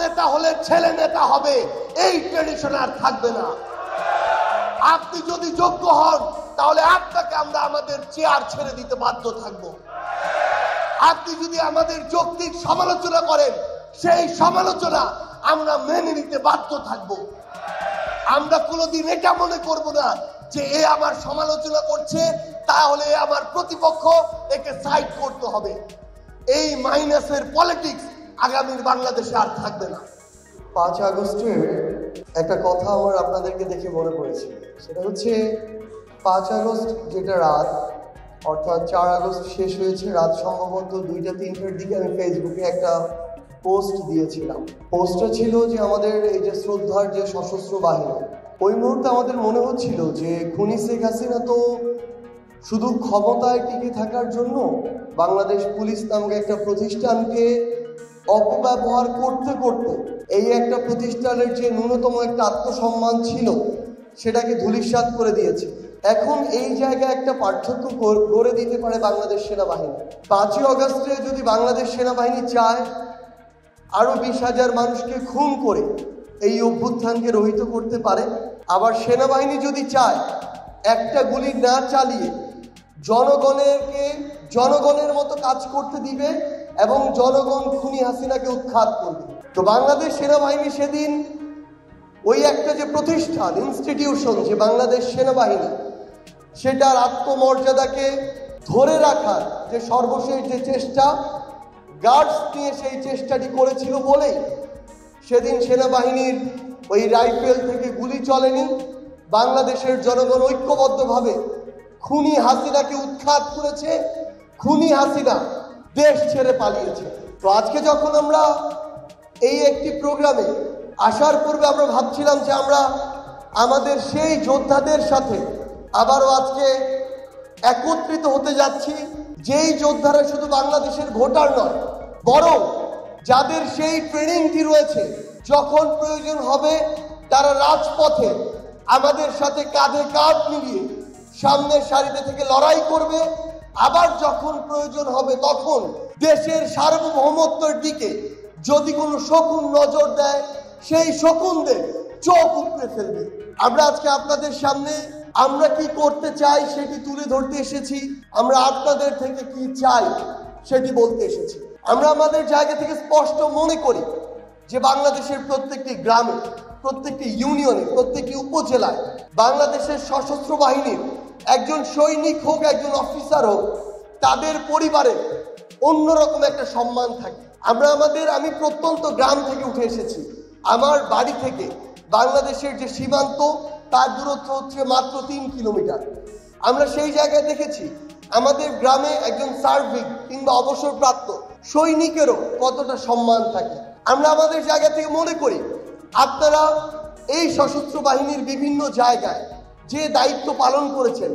নেতা হলে ছেলে নেতা হবে, এই ট্রেডিশন আর থাকবে না। আপনি যদি যোগ্য হন তাহলে আপনাকে আমরা আমাদের চেয়ার ছেড়ে দিতে বাধ্য থাকব। আপনি যদি আমাদের যৌক্তিক সমালোচনা করেন, সেই সমালোচনা আমরা মেনে নিতে বাধ্য থাকব। আমরা কোনোদিন এটা মনে করব না যে এ আমার সমালোচনা করছে, তাহলে আমার প্রতিপক্ষ, একে সাইড করতে হবে। এই মাইনাসের পলিটিক্স আগামীর বাংলাদেশে আর থাকবে না। 5 আগস্টের একটা কথা আমার আপনাদেরকে দেখে মনে পড়েছে, সেটা হচ্ছে 5 আগস্ট যেটা রাত, অর্থাৎ 4 আগস্ট শেষ হয়েছে রাত সম্ভবত 2টা-3টার দিকে আমি ফেসবুকে একটা পোস্ট দিয়েছিলাম। পোস্টটা ছিল যে আমাদের এই যে শ্রদ্ধার যে সশস্ত্র বাহিনী, ওই মুহূর্তে আমাদের মনে হচ্ছিল যে খুনি শেখ হাসিনা তো শুধু ক্ষমতায় টিকে থাকার জন্য বাংলাদেশ পুলিশ নামক একটা প্রতিষ্ঠানকে অপব্যবহার করতে করতে এই একটা প্রতিষ্ঠানের যে ন্যূনতম একটা আত্মসম্মান ছিল সেটাকে ধূলিসাৎ করে দিয়েছে। এখন এই জায়গায় একটা পার্থক্য করে দিতে পারে বাংলাদেশ সেনাবাহিনী। 5ই আগস্টে যদি বাংলাদেশ সেনাবাহিনী চায় আরো 20,000 মানুষকে খুন করে এই অভ্যুত্থানকে রহিত করতে পারে, আবার সেনাবাহিনী যদি চায় একটা গুলি না চালিয়ে জনগণের মতো কাজ করতে দিবে এবং জনগণ খুনি হাসিনাকে উৎখাত করবে। তো বাংলাদেশ সেনাবাহিনী সেদিন ওই একটা যে প্রতিষ্ঠান, ইনস্টিটিউশন যে বাংলাদেশ সেনাবাহিনী, সেটার আত্মমর্যাদাকে ধরে রাখার যে সর্বশেষ যে চেষ্টা, গার্ডস নিয়ে সেই চেষ্টাটি করেছিল বলেই সেদিন সেনাবাহিনীর ওই রাইফেল থেকে গুলি চলেনি। বাংলাদেশের জনগণ ঐক্যবদ্ধভাবে খুনি হাসিনাকে উৎখাত করেছে, খুনি হাসিনা দেশ ছেড়ে পালিয়েছে। তো আজকে যখন আমরা এই একটি প্রোগ্রামে আসার পূর্বে আমরা ভাবছিলাম যে আমরা আমাদের সেই যোদ্ধাদের সাথে আবারও আজকে একত্রিত হতে যাচ্ছি, যেই যোদ্ধারা শুধু বাংলাদেশের ভোটার নয়, বরং যাদের সেই ট্রেনিংটি রয়েছে, যখন প্রয়োজন হবে তারা রাজপথে আমাদের সাথে কাঁধে কাঁধ মিলিয়ে সামনের সারিতে থেকে লড়াই করবে, আবার যখন প্রয়োজন হবে তখন দেশের সার্বভৌমত্বের দিকে যদি কোনো শকুন নজর দেয়, সেই শকুনদের চোখ উপড়ে ফেলবে। আমরা আজকে আপনাদের সামনে আমরা কি করতে চাই সেটি তুলে ধরতে এসেছি, আমরা আপনাদের থেকে কি চাই সেটি বলতে এসেছি। আমরা আমাদের জায়গা থেকে স্পষ্ট মনে করি যে বাংলাদেশের প্রত্যেকটি গ্রামে, প্রত্যেকটি ইউনিয়নে, প্রত্যেকটি উপজেলায় বাংলাদেশের সশস্ত্র বাহিনীর একজন সৈনিক হোক, একজন অফিসার হোক, তাদের পরিবারের অন্যরকম একটা সম্মান থাকে। আমি প্রত্যন্ত গ্রাম থেকে উঠে এসেছি। আমার বাড়ি থেকে বাংলাদেশের যে সীমান্ত তার দূরত্ব হচ্ছে মাত্র 3 কিলোমিটার। আমরা সেই জায়গায় দেখেছি আমাদের গ্রামে একজন সার্ভিক কিংবা অবসরপ্রাপ্ত সৈনিকেরও কতটা সম্মান থাকে। আমরা আমাদের জায়গা থেকে মনে করি আপনারা এই সশস্ত্র বাহিনীর বিভিন্ন জায়গায় যে দায়িত্ব পালন করেছেন,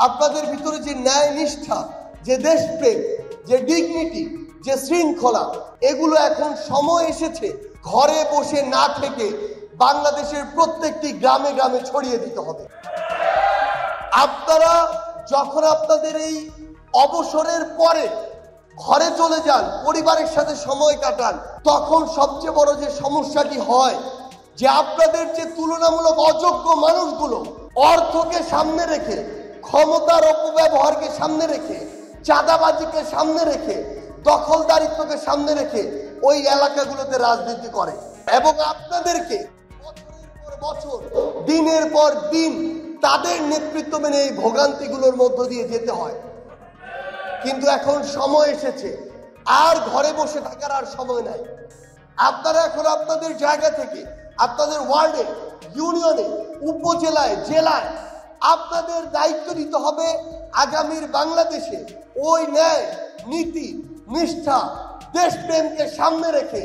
আপনাদের ভিতরে যে ন্যায় নিষ্ঠা, যে দেশপ্রেম, যে ডিগনিটি, যে শৃঙ্খলা, এগুলো এখন সময় এসেছে ঘরে বসে না থেকে বাংলাদেশের প্রত্যেকটি গ্রামে গ্রামে ছড়িয়ে দিতে হবে। আপনারা যখন আপনাদের এই অবসরের পরে ঘরে চলে যান, পরিবারের সাথে সময় কাটান, তখন সবচেয়ে বড় যে সমস্যাটি হয় যে আপনাদের যে তুলনামূলক অযোগ্য মানুষগুলো অর্থকে সামনে রেখে, ক্ষমতার অপব্যবহারকে সামনে রেখে, চাঁদাবাজিকে সামনে রেখে, দখলদারিত্বকে সামনে রেখে ওই এলাকাগুলোতে রাজনীতি করে এবং আপনাদেরকে বছরের পর বছর, দিনের পর দিন তাদের নেতৃত্ব মেনে এই ভোগান্তিগুলোর মধ্য দিয়ে যেতে হয়। কিন্তু এখন সময় এসেছে, আর ঘরে বসে থাকার আর সময় নাই। আপনারা এখন আপনাদের জায়গা থেকে আপনাদের ওয়ার্ডে, ইউনিয়নে, উপজেলায়, জেলায় আপনাদের দায়িত্ব নিতে হবে আগামীর বাংলাদেশে ওই ন্যায়, নীতি, নিষ্ঠা, দেশপ্রেমকে সামনে রেখে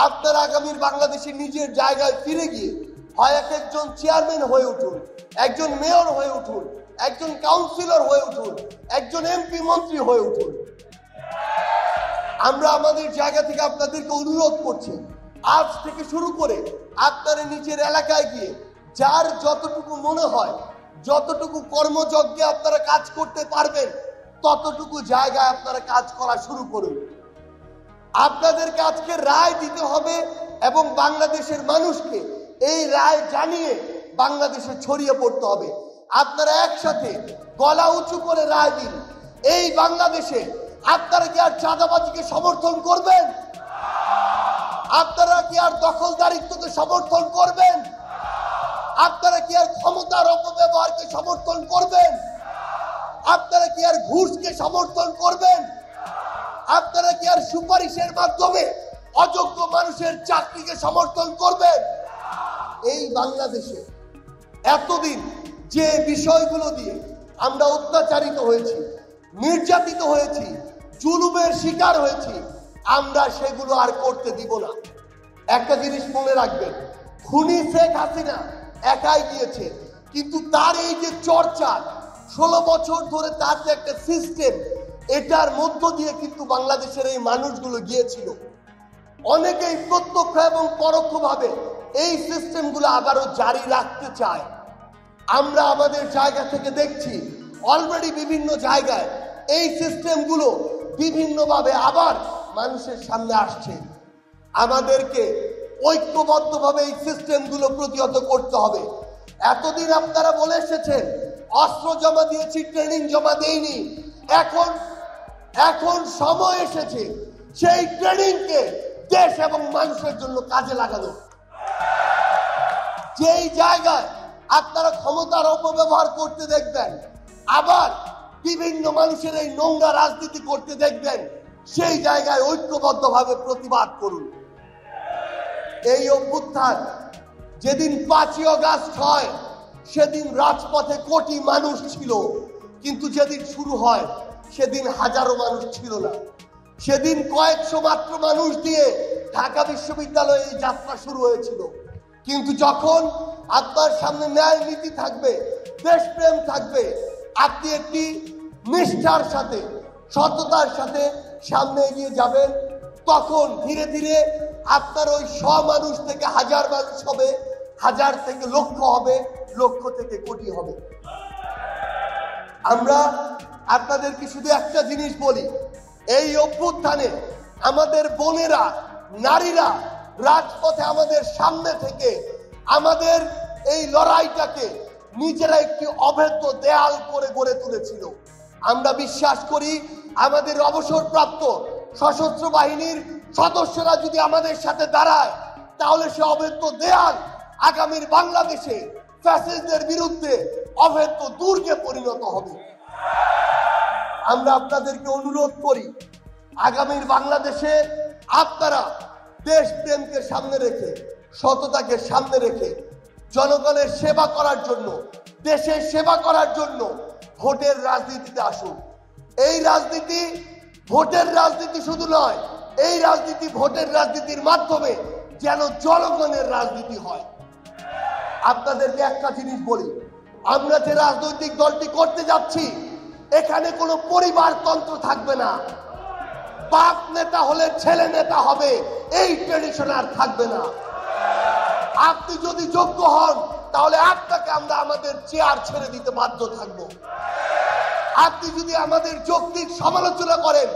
আপনারা আগামীর বাংলাদেশে নিজের জায়গায় ফিরে গিয়ে হয় একজন চেয়ারম্যান হয়ে উঠুন, একজন মেয়র হয়ে উঠুন, একজন কাউন্সিলর হয়ে উঠুন, একজন এমপি মন্ত্রী হয়ে উঠুন। আমরা আমাদের জায়গা থেকে আপনাদেরকে অনুরোধ করছি, আজ থেকে শুরু করে আপনারা নিজের এলাকায় গিয়ে যার যতটুকু মনে হয়, যতটুকু কর্মযজ্ঞে আপনারা কাজ করতে পারবেন, ততটুকু জায়গায় আপনারা কাজ করা শুরু করুন। আপনাদেরকে আজকে রায় দিতে হবে এবং বাংলাদেশের মানুষকে এই রায় জানিয়ে বাংলাদেশে ছড়িয়ে পড়তে হবে। আপনারা একসাথে গলা উঁচু করে রায় দিন। এই বাংলাদেশে আপনারা কি আর চাঁদাবাজিকে সমর্থন করবেন? আপনারা কি আর দখলদারিত্বকে সমর্থন করবেন? আপনারা কি আর ক্ষমতার অপব্যবহারকে সমর্থন করবেন? আপনারা কি আর ঘুষকে সমর্থন করবেন? আপনারা কি আর সুপারিশের মাধ্যমে অযোগ্য মানুষের চাকরিকে সমর্থন করবেন? এই বাংলাদেশে এতদিন যে বিষয়গুলো দিয়ে আমরা অত্যাচারিত হয়েছি, নির্যাতিত হয়েছি, জুলুমের শিকার হয়েছি, আমরা সেগুলো আর করতে দিব না। একটা জিনিস মনে রাখবেন, খুনি শেখ হাসিনা একাই গিয়েছে, কিন্তু তার এই যে চর্চা 16 বছর ধরে তার যে একটা সিস্টেম, এটার মধ্য দিয়ে কিন্তু বাংলাদেশের এই মানুষগুলো গিয়েছিল। অনেকেই প্রত্যক্ষ এবং পরোক্ষভাবে এই সিস্টেমগুলো আবারও জারি রাখতে চায়। আমরা আমাদের জায়গা থেকে দেখছি অলরেডি বিভিন্ন জায়গায় এই সিস্টেমগুলো বিভিন্নভাবে আবার মানুষের সামনে আসছে। আমাদেরকে ঐক্যবদ্ধভাবে এই সিস্টেমগুলো প্রতিহত করতে হবে। এতদিন আপনারা বলে এসেছেন অস্ত্র জমা দিয়েছি, ট্রেনিং জমা দেইনি। এখন সময় এসেছে সেই ট্রেনিংকে দেশ এবং মানুষের জন্য কাজে লাগানো। যেই জায়গায় আপনারা ক্ষমতার অপব্যবহার করতে দেখবেন, আবার বিভিন্ন মানুষের এই নোংরা রাজনীতি করতে দেখবেন, সেই জায়গায় ঐক্যবদ্ধভাবে প্রতিবাদ করুন। এই অভ্যুত্থান যেদিন 5ই আগস্ট হয় সেদিন রাজপথে কোটি মানুষ ছিল, কিন্তু যেদিন শুরু হয় সেদিন হাজারো মানুষ ছিল না। সেদিন কয়েকশো মাত্র মানুষ দিয়ে ঢাকা বিশ্ববিদ্যালয়ে এই যাত্রা শুরু হয়েছিল। কিন্তু যখন আপনার সামনে ন্যায় নীতি থাকবে, দেশপ্রেম থাকবে, আপনি একটি নিষ্ঠার সাথে, সততার সাথে সামনে এগিয়ে যাবেন, তখন ধীরে ধীরে আপনার ওই 100 মানুষ থেকে হাজার মানুষ হবে, হাজার থেকে লক্ষ হবে, লক্ষ থেকে কোটি হবে। আমরা আপনাদেরকে শুধু একটা জিনিস বলি, এই অভ্যুত্থানে আমাদের বোনেরা, নারীরা রাজপথে আমাদের সামনে থেকে আমাদের এই লড়াইটাকে নিজেরা একটি অভেদ্য দেয়াল করে গড়ে তুলেছিল। আমরা বিশ্বাস করি আমাদের অবসরপ্রাপ্ত সশস্ত্র বাহিনীর সদস্যরা যদি আমাদের সাথে দাঁড়ায়, তাহলে সে অভেদ্য দেয়াল আগামীর বাংলাদেশে ফ্যাসিস্টদের বিরুদ্ধে অভেদ্য দুর্গে পরিণত হবে। আমরা আপনাদেরকে অনুরোধ করি, আগামীর বাংলাদেশে আপনারা দেশপ্রেমকে সামনে রেখে, সততাকে সামনে রেখে জনগণের সেবা করার জন্য, দেশের সেবা করার জন্য ভোটের রাজনীতিতে আসুন। এই রাজনীতি ভোটের রাজনীতি শুধু নয়, এই রাজনীতি ভোটের রাজনীতির মাধ্যমে যেন জনগণের রাজনীতি হয়। আপনাদেরকে একটা জিনিস বলি, আমরা যে রাজনৈতিক দলটি করতে যাচ্ছি, এখানে কোনো পরিবারতন্ত্র থাকবে না। বাপ নেতা হলে ছেলে নেতা হবে, এই ট্রেডিশন আর থাকবে না। আপনি যদি যোগ্য হন, তাহলে আপনাকে আমরা আমাদের চেয়ার ছেড়ে দিতে বাধ্য থাকবো। আপনি যদি আমাদের যৌক্তিক সমালোচনা করেন,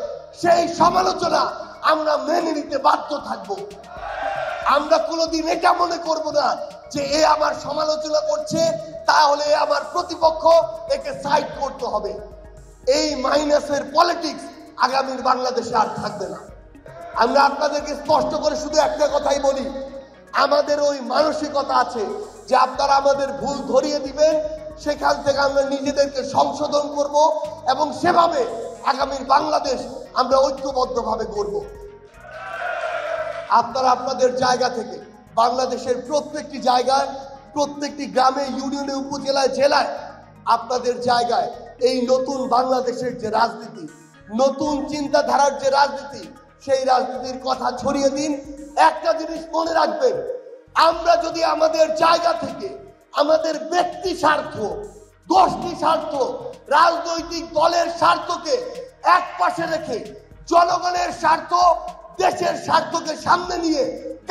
সেই সমালোচনা আমরা মেনে নিতে বাধ্য থাকবো। আমরা কোনোদিন এটা মনে করব না যে এ আমার সমালোচনা করছে, তাহলে আমার প্রতিপক্ষ, একে সাইড করতে হবে। এই মাইনাসের পলিটিক্স আগামীর বাংলাদেশে আর থাকবে না। আমরা আপনাদেরকে স্পষ্ট করে শুধু একটা কথাই বলি, আমাদের ওই মানসিকতা আছে যে আপনারা আমাদের ভুল ধরিয়ে দিবেন, সেখান থেকে আমরা নিজেদেরকে সংশোধন করব এবং সেভাবে আগামীর বাংলাদেশ আমরা ঐক্যবদ্ধভাবে গড়ব। আপনারা আপনাদের জায়গা থেকে বাংলাদেশের প্রত্যেকটি জায়গায়, প্রত্যেকটি গ্রামে, ইউনিয়নে, উপজেলায়, জেলায় আপনাদের জায়গায় এই নতুন বাংলাদেশের যে রাজনীতি, নতুন চিন্তাধারার যে রাজনীতি, সেই রাজনীতির কথা ছড়িয়ে দিন। একটা জিনিস মনে রাখবেন, আমরা যদি আমাদের জায়গা থেকে আমাদের ব্যক্তি স্বার্থ, গোষ্ঠী স্বার্থ, রাজনৈতিক দলের স্বার্থকে এক পাশে রেখে জনগণের স্বার্থ, দেশের স্বার্থকে সামনে নিয়ে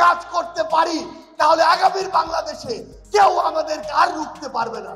কাজ করতে পারি, তাহলে আগামীর বাংলাদেশে কেউ আমাদেরকে আর রুখতে পারবে না।